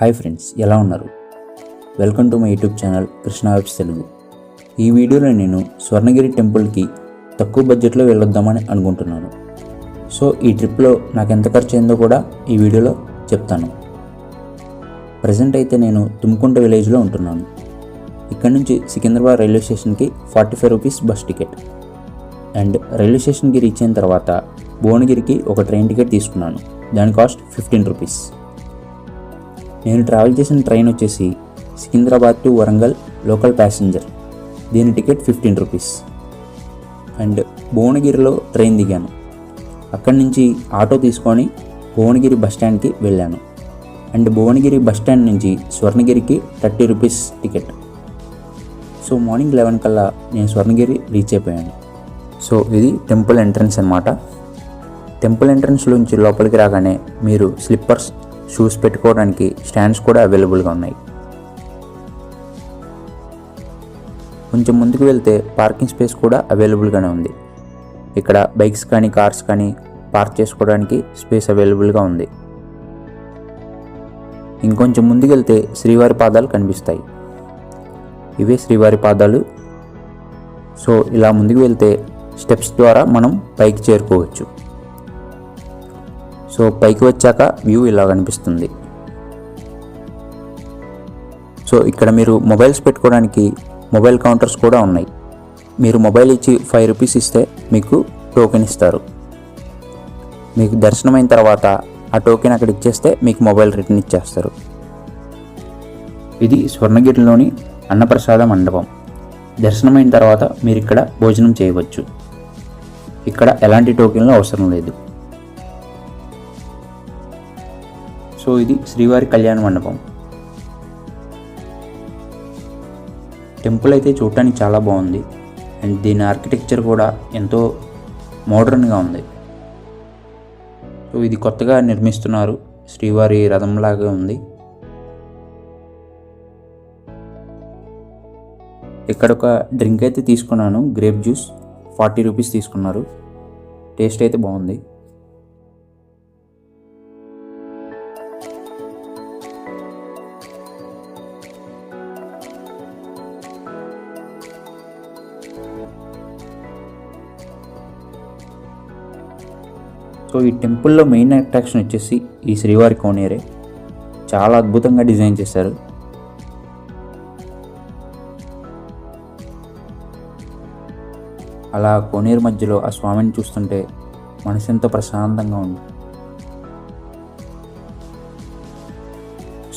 Hi friends, ఎలా ఉన్నారు? Welcome to my YouTube channel Krishna webs Telugu. ఈ వీడియోలో నేను స్వర్ణగిరి టెంపుల్కి తక్కువ బడ్జెట్లో వెళ్ళొద్దామని అనుకుంటున్నాను. సో ఈ ట్రిప్లో నాకు ఎంత ఖర్చు అయిందో కూడా ఈ వీడియోలో చెప్తాను. ప్రజెంట్ అయితే నేను తుమ్కుంట విలేజ్లో ఉంటున్నాను. ఇక్కడ నుంచి సికింద్రాబాద్ రైల్వే స్టేషన్కి 45 rupees bus ticket. And railway స్టేషన్కి రీచ్ అయిన తర్వాత భువనగిరికి ఒక ట్రైన్ టికెట్ తీసుకున్నాను. దాని కాస్ట్ 15 రూపీస్. నేను ట్రావెల్ చేసిన ట్రైన్ వచ్చేసి Secunderabad to Warangal local passenger. దీని టికెట్ 15 రూపీస్. అండ్ భువనగిరిలో ట్రైన్ దిగాను. అక్కడి నుంచి ఆటో తీసుకొని భువనగిరి బస్ స్టాండ్కి వెళ్ళాను. అండ్ భువనగిరి బస్ స్టాండ్ నుంచి స్వర్ణగిరికి 30 రూపీస్ టికెట్. సో మార్నింగ్ 11 కల్లా నేను స్వర్ణగిరి రీచ్ అయిపోయాను. సో ఇది టెంపుల్ ఎంట్రన్స్ అన్నమాట. టెంపుల్ ఎంట్రన్స్లోంచి లోపలికి రాగానే మీరు స్లిప్పర్స్, షూస్ పెట్టుకోవడానికి స్టాండ్స్ కూడా అవైలబుల్గా ఉన్నాయి. కొంచెం ముందుకు వెళ్తే పార్కింగ్ స్పేస్ కూడా అవైలబుల్గానే ఉంది. ఇక్కడ బైక్స్ కానీ కార్స్ కానీ పార్క్ చేసుకోవడానికి స్పేస్ అవైలబుల్గా ఉంది. ఇంకొంచెం ముందుకు వెళ్తే శ్రీవారి పాదాలు కనిపిస్తాయి. ఇవే శ్రీవారి పాదాలు. సో ఇలా ముందుకు వెళ్తే స్టెప్స్ ద్వారా మనం పైకి చేరుకోవచ్చు. సో పైకి వచ్చాక వ్యూ ఇలా కనిపిస్తుంది. సో ఇక్కడ మీరు మొబైల్స్ పెట్టుకోవడానికి మొబైల్ కౌంటర్స్ కూడా ఉన్నాయి. మీరు మొబైల్ ఇచ్చి 5 రూపీస్ ఇస్తే మీకు టోకెన్ ఇస్తారు. మీకు దర్శనం అయిన తర్వాత ఆ టోకెన్ అక్కడ ఇచ్చేస్తే మీకు మొబైల్ రిటర్న్ ఇచ్చేస్తారు. ఇది స్వర్ణగిరిలోని అన్నప్రసాద మండపం. దర్శనం అయిన తర్వాత మీరు ఇక్కడ భోజనం చేయవచ్చు. ఇక్కడ ఎలాంటి టోకెన్లు అవసరం లేదు. సో ఇది శ్రీవారి కళ్యాణ మండపం. టెంపుల్ అయితే చూడటానికి చాలా బాగుంది. అండ్ దీని ఆర్కిటెక్చర్ కూడా ఎంతో మోడర్న్గా ఉంది. సో ఇది కొత్తగా నిర్మిస్తున్నారు. శ్రీవారి రథంలాగా ఉంది. ఇక్కడ ఒక డ్రింక్ అయితే తీసుకున్నాను, గ్రేప్ జ్యూస్. 40 రూపీస్ తీసుకున్నారు. టేస్ట్ అయితే బాగుంది. సో ఈ టెంపుల్లో మెయిన్ అట్రాక్షన్ వచ్చేసి ఈ శ్రీవారి కోనేరే. చాలా అద్భుతంగా డిజైన్ చేశారు. అలా కోనేరు మధ్యలో ఆ స్వామిని చూస్తుంటే మనసు ఎంతో ప్రశాంతంగా ఉంది.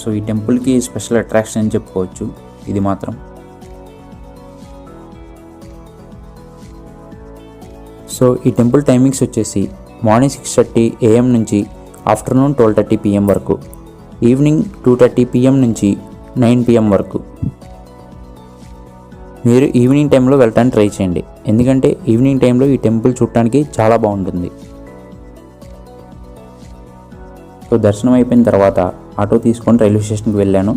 సో ఈ టెంపుల్కి స్పెషల్ అట్రాక్షన్ అని చెప్పుకోవచ్చు ఇది మాత్రం. సో ఈ టెంపుల్ టైమింగ్స్ వచ్చేసి మార్నింగ్ 6:30 AM నుంచి ఆఫ్టర్నూన్ 12:30 PM వరకు, ఈవినింగ్ 2:30 PM నుంచి 9 PM వరకు. మీరు ఈవినింగ్ టైంలో వెళ్ళటానికి ట్రై చేయండి, ఎందుకంటే ఈవినింగ్ టైంలో ఈ టెంపుల్ చూడటానికి చాలా బాగుంటుంది. సో దర్శనం అయిపోయిన తర్వాత ఆటో తీసుకొని రైల్వే స్టేషన్కి వెళ్ళాను.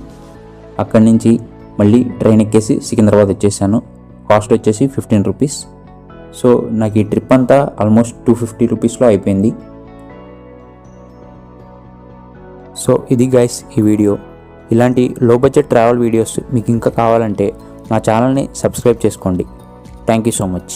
అక్కడి నుంచి మళ్ళీ ట్రైన్ ఎక్కేసి సికింద్రాబాద్ వచ్చేసాను. కాస్ట్ వచ్చేసి 15 రూపీస్. సో నాకు ఈ ట్రిప్ అంతా ఆల్మోస్ట్ 250 రూపీస్లో అయిపోయింది. సో ఇది గైస్ ఈ వీడియో. ఇలాంటి లో బడ్జెట్ ట్రావెల్ వీడియోస్ మీకు ఇంకా కావాలంటే నా ఛానల్ని సబ్స్క్రైబ్ చేసుకోండి. Thank you so much.